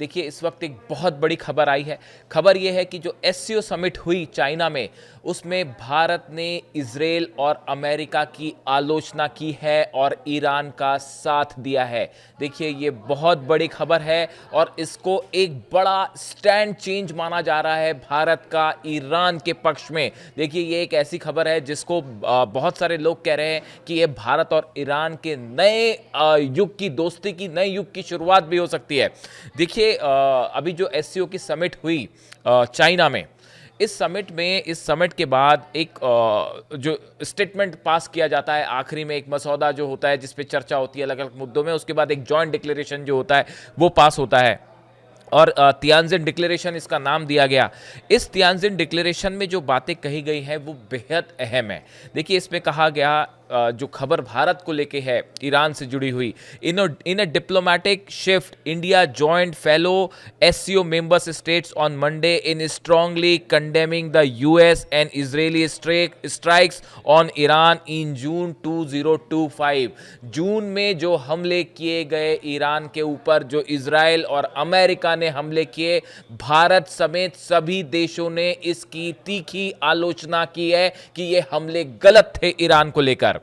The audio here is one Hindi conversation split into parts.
देखिए इस वक्त एक बहुत बड़ी खबर आई है। खबर यह है कि जो एससीओ समिट हुई चाइना में, उसमें भारत ने इजराइल और अमेरिका की आलोचना की है और ईरान का साथ दिया है। देखिए ये बहुत बड़ी खबर है और इसको एक बड़ा स्टैंड चेंज माना जा रहा है भारत का ईरान के पक्ष में। देखिए ये एक ऐसी खबर है जिसको बहुत सारे लोग कह रहे हैं कि ये भारत और ईरान के नए युग की दोस्ती की, नए युग की शुरुआत भी हो सकती है। देखिए अभी जो एससीओ की समिट हुई चाइना में, इस समिट के बाद एक जो स्टेटमेंट पास किया जाता है आखिरी में, एक मसौदा जो होता है जिस पे चर्चा होती है अलग अलग मुद्दों में, उसके बाद एक जॉइंट डिक्लेरेशन जो होता है वो पास होता है और तियानजिन डिक्लेरेशन इसका नाम दिया गया। इस तियानजिन डिक्लेरेशन में जो बातें कही गई हैं वो बेहद अहम है। देखिए इसमें कहा गया, जो खबर भारत को लेके है ईरान से जुड़ी हुई, in uh diplomatic shift India joined fellow SCO members states on Monday in strongly condemning the US and Israeli strikes on Iran in June 2025। जून में जो हमले किए गए ईरान के ऊपर, जो इजराइल और अमेरिका ने हमले किए, भारत समेत सभी देशों ने इसकी तीखी आलोचना की है कि ये हमले गलत थे ईरान को लेकर।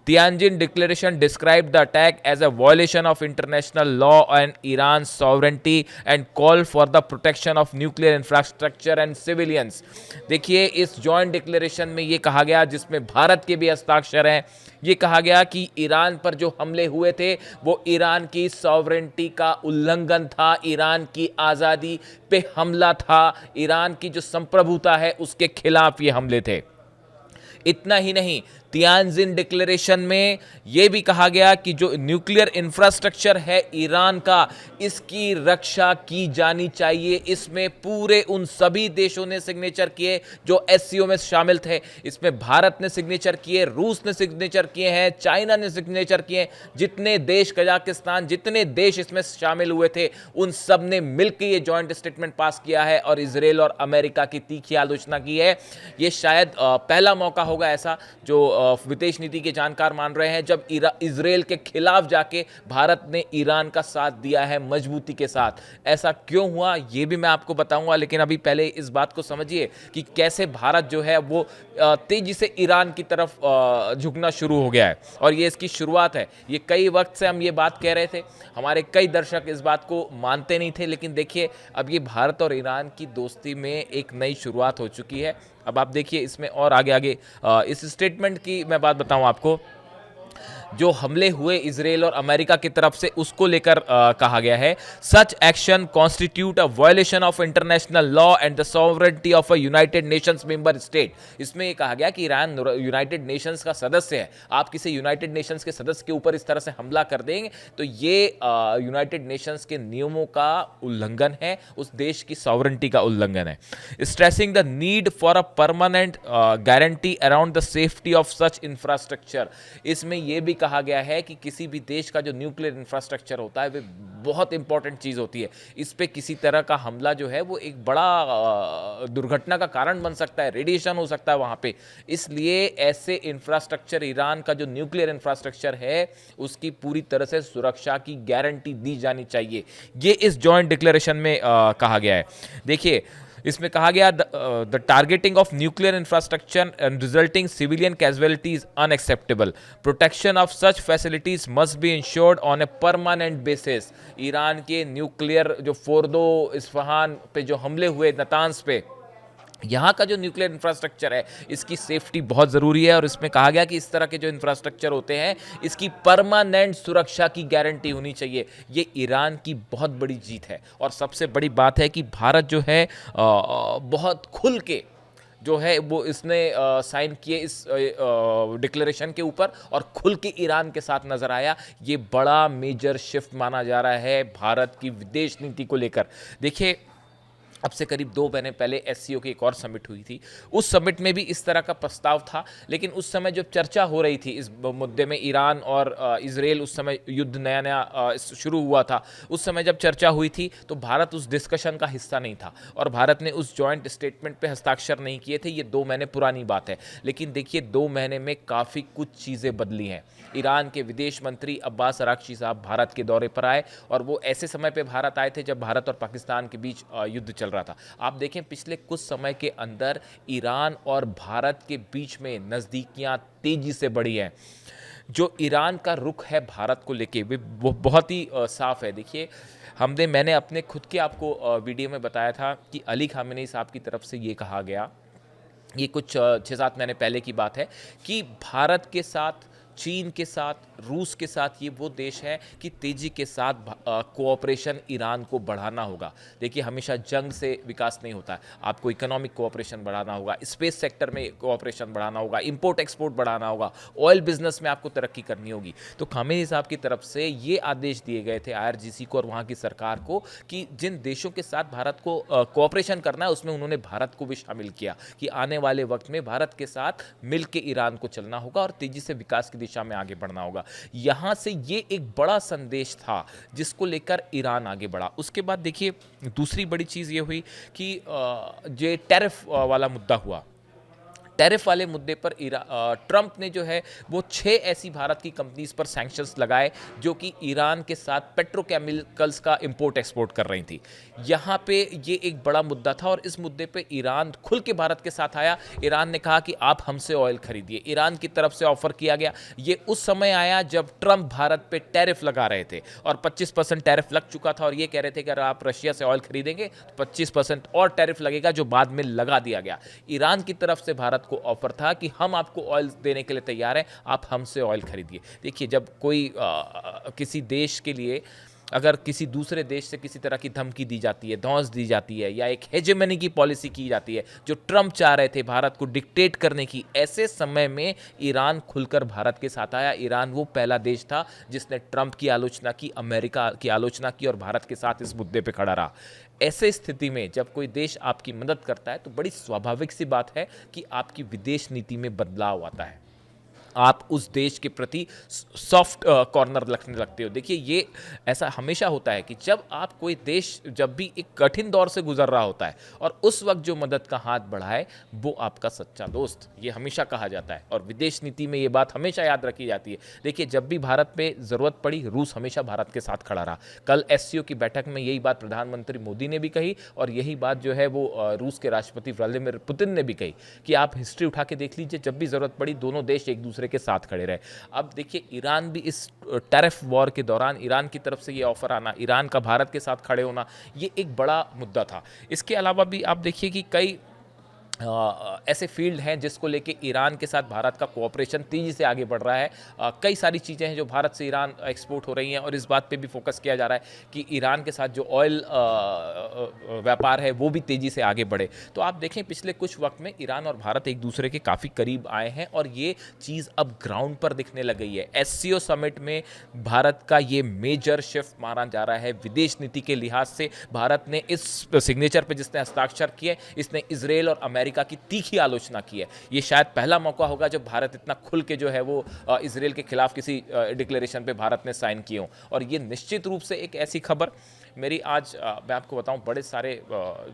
Tianjin Declaration described the attack as a violation of international law and Iran's sovereignty and called for the protection of nuclear infrastructure and civilians। देखिए इस जॉइंट डिक्लेरेशन में ये कहा गया, जिसमें भारत के भी हस्ताक्षर हैं, ये कहा गया कि ईरान पर जो हमले हुए थे वो ईरान की सॉवरेंटी का उल्लंघन था, ईरान की आज़ादी पे हमला था, ईरान की जो संप्रभुता है उसके खिलाफ ये हमले थे। इतना ही नहीं, तियानजिन डिक्लेरेशन में यह भी कहा गया कि जो न्यूक्लियर इंफ्रास्ट्रक्चर है ईरान का, इसकी रक्षा की जानी चाहिए। इसमें पूरे उन सभी देशों ने सिग्नेचर किए जो एससीओ में शामिल थे। इसमें भारत ने सिग्नेचर किए, रूस ने सिग्नेचर किए हैं, चाइना ने सिग्नेचर किए, जितने देश, कजाकिस्तान, जितने देश इसमें शामिल हुए थे, उन सब ने मिलकर ये जॉइंट स्टेटमेंट पास किया है और इजराइल और अमेरिका की तीखी आलोचना की है। ये शायद पहला मौका होगा ऐसा, जो विदेश नीति के जानकार मान रहे हैं, जब इजराइल के खिलाफ जाके भारत ने ईरान का साथ दिया है मजबूती के साथ। ऐसा क्यों हुआ ये भी मैं आपको बताऊंगा, लेकिन अभी पहले इस बात को समझिए कि कैसे भारत जो है वो तेजी से ईरान की तरफ झुकना शुरू हो गया है और ये इसकी शुरुआत है। ये कई वक्त से हम ये बात कह रहे थे, हमारे कई दर्शक इस बात को मानते नहीं थे, लेकिन देखिए अब ये भारत और ईरान की दोस्ती में एक नई शुरुआत हो चुकी है। अब आप देखिए इसमें और आगे आगे इस स्टेटमेंट की मैं बात बताऊं आपको, जो हमले हुए इजराइल और अमेरिका की तरफ से, उसको लेकर कहा गया है, such action constitute a violation of international law and the sovereignty of a United Nations member state. इसमें यह कहा गया कि ईरान यूनाइटेड नेशंस का सदस्य है, आप किसी यूनाइटेड नेशंस के सदस्य के ऊपर इस तरह से हमला कर देंगे तो ये यूनाइटेड नेशंस के नियमों का उल्लंघन है, उस देश की सॉवरेंटी का उल्लंघन है। Stressing the need for a permanent guarantee around the safety of such infrastructure. इसमें यह भी कहा गया है कि किसी भी देश का जो न्यूक्लियर इंफ्रास्ट्रक्चर होता है वह बहुत इंपॉर्टेंट चीज होती है। इस पे किसी तरह का हमला जो है वो एक बड़ा दुर्घटना का कारण बन सकता है, रेडिएशन हो सकता है वहां पे। इसलिए ऐसे इंफ्रास्ट्रक्चर, ईरान का जो न्यूक्लियर इंफ्रास्ट्रक्चर है उसकी पूरी तरह से सुरक्षा की गारंटी दी जानी चाहिए, ये इस जॉइंट डिक्लेरेशन में कहा गया है। देखिए इसमें कहा गया, the targeting of nuclear infrastructure and resulting civilian casualties unacceptable, protection of such facilities must be insured on a permanent basis. Iran के न्यूक्लियर जो फोर्दो, इस्फहान पे जो हमले हुए, नातांज पे, यहाँ का जो न्यूक्लियर इंफ्रास्ट्रक्चर है इसकी सेफ्टी बहुत ज़रूरी है और इसमें कहा गया कि इस तरह के जो इंफ्रास्ट्रक्चर होते हैं इसकी परमानेंट सुरक्षा की गारंटी होनी चाहिए। ये ईरान की बहुत बड़ी जीत है और सबसे बड़ी बात है कि भारत जो है बहुत खुल के जो है वो इसने साइन किए इस डिक्लेरेशन के ऊपर और खुल के ईरान के साथ नजर आया। ये बड़ा मेजर शिफ्ट माना जा रहा है भारत की विदेश नीति को लेकर। देखिए अब से करीब 2 महीने पहले एससीओ की एक और समिट हुई थी। उस समिट में भी इस तरह का प्रस्ताव था, लेकिन उस समय जब चर्चा हो रही थी इस मुद्दे में, ईरान और इजराइल, उस समय युद्ध नया नया शुरू हुआ था, उस समय जब चर्चा हुई थी तो भारत उस डिस्कशन का हिस्सा नहीं था और भारत ने उस जॉइंट स्टेटमेंट पे हस्ताक्षर नहीं किए थे। ये 2 महीने पुरानी बात है, लेकिन देखिए 2 महीने में काफ़ी कुछ चीज़ें बदली हैं। ईरान के विदेश मंत्री अब्बास अराक्ची साहब भारत के दौरे पर आए और वो ऐसे समय पे भारत आए थे जब भारत और पाकिस्तान के बीच युद्ध चल रहा था। आप देखें पिछले कुछ समय के अंदर ईरान और भारत के बीच में नज़दीकियां तेजी से बढ़ी हैं। जो ईरान का रुख है भारत को लेके वो बहुत ही साफ है। देखिए मैंने अपने खुद के आपको वीडियो में बताया था कि अली खामेनी साहब की तरफ से ये कहा गया, ये कुछ 6-7 महीने पहले की बात है, कि भारत के साथ, चीन के साथ, रूस के साथ ये वो देश है कि तेज़ी के साथ कोऑपरेशन ईरान को बढ़ाना होगा। देखिए हमेशा जंग से विकास नहीं होता है, आपको इकोनॉमिक कोऑपरेशन बढ़ाना होगा, स्पेस सेक्टर में कोऑपरेशन बढ़ाना होगा, इंपोर्ट एक्सपोर्ट बढ़ाना होगा, ऑयल बिजनेस में आपको तरक्की करनी होगी। तो खामेनी साहब की तरफ से ये आदेश दिए गए थे आईआरजीसी को और वहाँ की सरकार को कि जिन देशों के साथ भारत को कोऑपरेशन करना है उसमें उन्होंने भारत को भी शामिल किया कि आने वाले वक्त में भारत के साथ मिल के ईरान को चलना होगा और तेज़ी से विकास की दिशा में आगे बढ़ना होगा। यहां से ये एक बड़ा संदेश था जिसको लेकर ईरान आगे बढ़ा। उसके बाद देखिए दूसरी बड़ी चीज ये हुई कि जो टैरिफ वाला मुद्दा हुआ, टैरिफ वाले मुद्दे पर ट्रंप ने जो है वो 6 ऐसी भारत की कंपनीज पर सैंक्शंस लगाए जो कि ईरान के साथ पेट्रोकेमिकल्स का इंपोर्ट एक्सपोर्ट कर रही थी। यहाँ पे ये एक बड़ा मुद्दा था और इस मुद्दे पे ईरान खुल के भारत के साथ आया। ईरान ने कहा कि आप हमसे ऑयल खरीदिए, ईरान की तरफ से ऑफर किया गया। ये उस समय आया जब ट्रंप भारत पे टैरिफ लगा रहे थे और 25% टैरिफ लग चुका था और ये कह रहे थे कि अगर आप रशिया से ऑयल खरीदेंगे तो 25% और टैरिफ लगेगा, जो बाद में लगा दिया गया। ईरान की तरफ से भारत को ऑफर था कि हम आपको ऑयल देने के लिए तैयार हैं, आप हमसे ऑयल खरीदिए। देखिए जब कोई किसी देश के लिए अगर किसी दूसरे देश से किसी तरह की धमकी दी जाती है, धौंस दी जाती है या एक हेजेमनी की पॉलिसी की जाती है जो ट्रंप चाह रहे थे भारत को डिक्टेट करने की, ऐसे समय में ईरान खुलकर भारत के साथ आया। ईरान वो पहला देश था जिसने ट्रंप की आलोचना की, अमेरिका की आलोचना की और भारत के साथ इस मुद्दे पर खड़ा रहा। ऐसे स्थिति में जब कोई देश आपकी मदद करता है तो बड़ी स्वाभाविक सी बात है कि आपकी विदेश नीति में बदलाव आता है, आप उस देश के प्रति सॉफ्ट कॉर्नर रखने लगते हो। देखिए ये ऐसा हमेशा होता है कि जब आप कोई देश जब भी एक कठिन दौर से गुजर रहा होता है और उस वक्त जो मदद का हाथ बढ़ाए वो आपका सच्चा दोस्त, ये हमेशा कहा जाता है और विदेश नीति में ये बात हमेशा याद रखी जाती है। देखिए जब भी भारत पे ज़रूरत पड़ी रूस हमेशा भारत के साथ खड़ा रहा। कल एससीओ की बैठक में यही बात प्रधानमंत्री मोदी ने भी कही और यही बात जो है वो रूस के राष्ट्रपति व्लादिमीर पुतिन ने भी कही कि आप हिस्ट्री उठा के देख लीजिए, जब भी ज़रूरत पड़ी दोनों देश एक दूसरे के साथ खड़े रहे। अब देखिए ईरान भी इस टैरिफ वॉर के दौरान ईरान की तरफ से ये ऑफर आना, ईरान का भारत के साथ खड़े होना, ये एक बड़ा मुद्दा था। इसके अलावा भी आप देखिए कि कई ऐसे फील्ड हैं जिसको लेके ईरान के साथ भारत का कोऑपरेशन तेज़ी से आगे बढ़ रहा है। कई सारी चीज़ें हैं जो भारत से ईरान एक्सपोर्ट हो रही हैं और इस बात पे भी फोकस किया जा रहा है कि ईरान के साथ जो ऑयल व्यापार है वो भी तेज़ी से आगे बढ़े। तो आप देखें पिछले कुछ वक्त में ईरान और भारत एक दूसरे के काफ़ी करीब आए हैं और ये चीज़ अब ग्राउंड पर दिखने लग गई है। एससीओ समिट में भारत का ये मेजर शिफ्ट माना जा रहा है। विदेश नीति के लिहाज से भारत ने इस सिग्नेचर पर जिसने हस्ताक्षर किए, इसने इजराइल और अमेरिका की तीखी आलोचना की है। ये शायद पहला मौका होगा जब भारत इतना खुल के जो है वो इजराइल के खिलाफ किसी डिक्लेरेशन पे भारत ने साइन किए हों और ये निश्चित रूप से एक ऐसी खबर मेरी आज मैं आपको बताऊं, बड़े सारे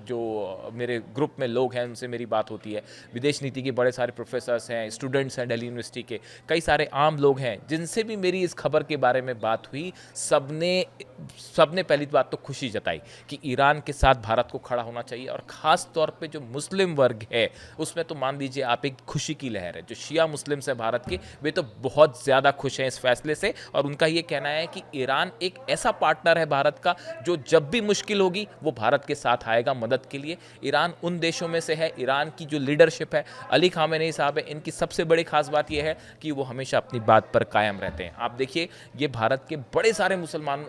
जो मेरे ग्रुप में लोग हैं उनसे मेरी बात होती है, विदेश नीति के बड़े सारे प्रोफेसर्स हैं, स्टूडेंट्स हैं दिल्ली यूनिवर्सिटी के, कई सारे आम लोग हैं जिनसे भी मेरी इस खबर के बारे में बात हुई। सबने पहली बात तो खुशी जताई कि ईरान के साथ भारत को खड़ा होना चाहिए और ख़ास तौर पे जो मुस्लिम वर्ग है उसमें तो मान लीजिए आप एक खुशी की लहर है। जो शिया मुस्लिम्स हैं भारत के वे तो बहुत ज़्यादा खुश हैं इस फैसले से और उनका ये कहना है कि ईरान एक ऐसा पार्टनर है भारत का जो जब भी मुश्किल होगी वो भारत के साथ आएगा मदद के लिए। ईरान उन देशों में से है, ईरान की जो लीडरशिप है, अली खामेनी साहब है, इनकी सबसे बड़ी खास बात यह है कि वो हमेशा अपनी बात पर कायम रहते हैं। आप देखिए ये भारत के बड़े सारे मुसलमान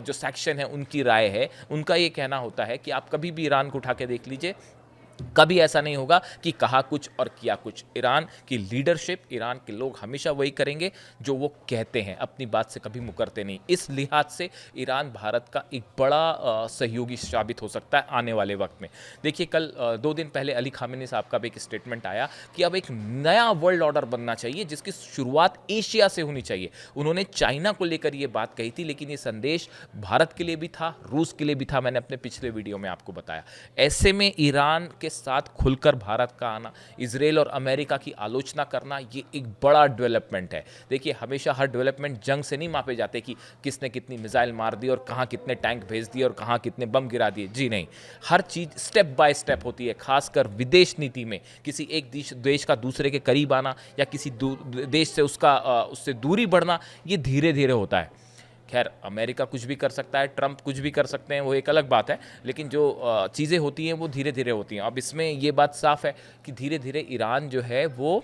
जो सेक्शन है उनकी राय है, उनका ये कहना होता है कि आप कभी भी ईरान को उठा के देख लीजिए, कभी ऐसा नहीं होगा कि कहा कुछ और किया कुछ। ईरान की लीडरशिप, ईरान के लोग हमेशा वही करेंगे जो वो कहते हैं, अपनी बात से कभी मुकरते नहीं। इस लिहाज से ईरान भारत का एक बड़ा सहयोगी साबित हो सकता है आने वाले वक्त में। देखिए कल 2 दिन पहले अली खामेनी साहब का भी एक स्टेटमेंट आया कि अब एक नया वर्ल्ड ऑर्डर बनना चाहिए जिसकी शुरुआत एशिया से होनी चाहिए। उन्होंने चाइना को लेकर ये बात कही थी, लेकिन ये संदेश भारत के लिए भी था, रूस के लिए भी था, मैंने अपने पिछले वीडियो में आपको बताया। ऐसे में ईरान के साथ खुलकर भारत का आना, इजराइल और अमेरिका की आलोचना करना, ये एक बड़ा डेवलपमेंट है। देखिए हमेशा हर डेवलपमेंट जंग से नहीं मापे जाते कि किसने कितनी मिसाइल मार दी और कहाँ कितने टैंक भेज दिए और कहाँ कितने बम गिरा दिए। जी नहीं, हर चीज़ स्टेप बाय स्टेप होती है। खासकर विदेश नीति में किसी एक देश का दूसरे के करीब आना या किसी देश से उससे दूरी बढ़ना, ये धीरे धीरे होता है। खैर अमेरिका कुछ भी कर सकता है, ट्रंप कुछ भी कर सकते हैं, वो एक अलग बात है, लेकिन जो चीज़ें होती हैं वो धीरे धीरे होती हैं। अब इसमें ये बात साफ है कि धीरे धीरे ईरान जो है वो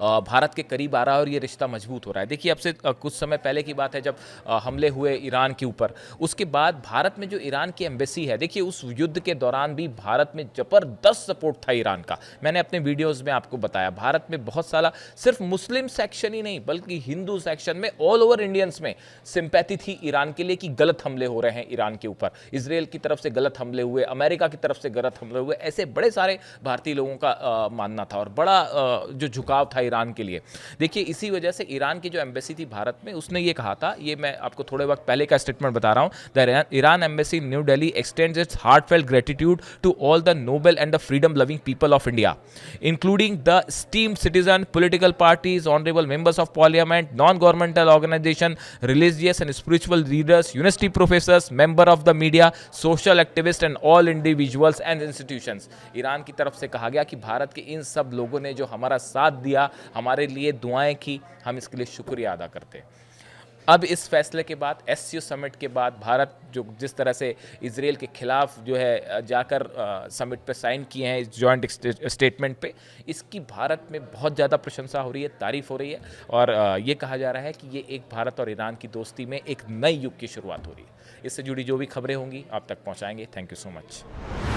भारत के करीब आ रहा है और ये रिश्ता मजबूत हो रहा है। देखिए अब से कुछ समय पहले की बात है जब हमले हुए ईरान के ऊपर, उसके बाद भारत में जो ईरान की एम्बेसी है, देखिए उस युद्ध के दौरान भी भारत में ज़बरदस्त सपोर्ट था ईरान का। मैंने अपने वीडियोज़ में आपको बताया, भारत में बहुत सारा सिर्फ मुस्लिम सेक्शन ही नहीं बल्कि हिंदू सेक्शन में, ऑल ओवर इंडियंस में सिंपैथी थी ईरान के लिए कि गलत हमले हो रहे हैं ईरान के ऊपर। इसराइल की तरफ से गलत हमले हुए, अमेरिका की तरफ से गलत हमले हुए, ऐसे बड़े सारे भारतीय लोगों का मानना था और बड़ा जो झुकाव था ईरान के लिए। देखिए इसी वजह से ईरान की जो एम्बेसी थी भारत में, उसने ये कहा था, ये मैं आपको थोड़े वक्त पहले का स्टेटमेंट बता रहा हूं, the Iran embassy New Delhi extends its heartfelt gratitude to all the noble and the freedom loving people of India, including the esteemed citizen, political parties, honorable members of parliament, non-governmental organization, religious and spiritual leaders, university professors, member of the media, social activists and all individuals and institutions। Iran की तरफ से कहा गया कि भारत के इन सब लोगों ने जो हमारा साथ दिया, हमारे लिए दुआएं की, हम इसके लिए शुक्रिया अदा करते हैं। अब इस फैसले के बाद, एससीओ समिट के बाद, भारत जो जिस तरह से इजराइल के खिलाफ जो है जाकर समिट पे साइन किए हैं इस जॉइंट स्टेटमेंट पे, इसकी भारत में बहुत ज़्यादा प्रशंसा हो रही है, तारीफ हो रही है और ये कहा जा रहा है कि ये एक भारत और ईरान की दोस्ती में एक नए युग की शुरुआत हो रही है। इससे जुड़ी जो भी खबरें होंगी आप तक पहुँचाएंगे। Thank you so much.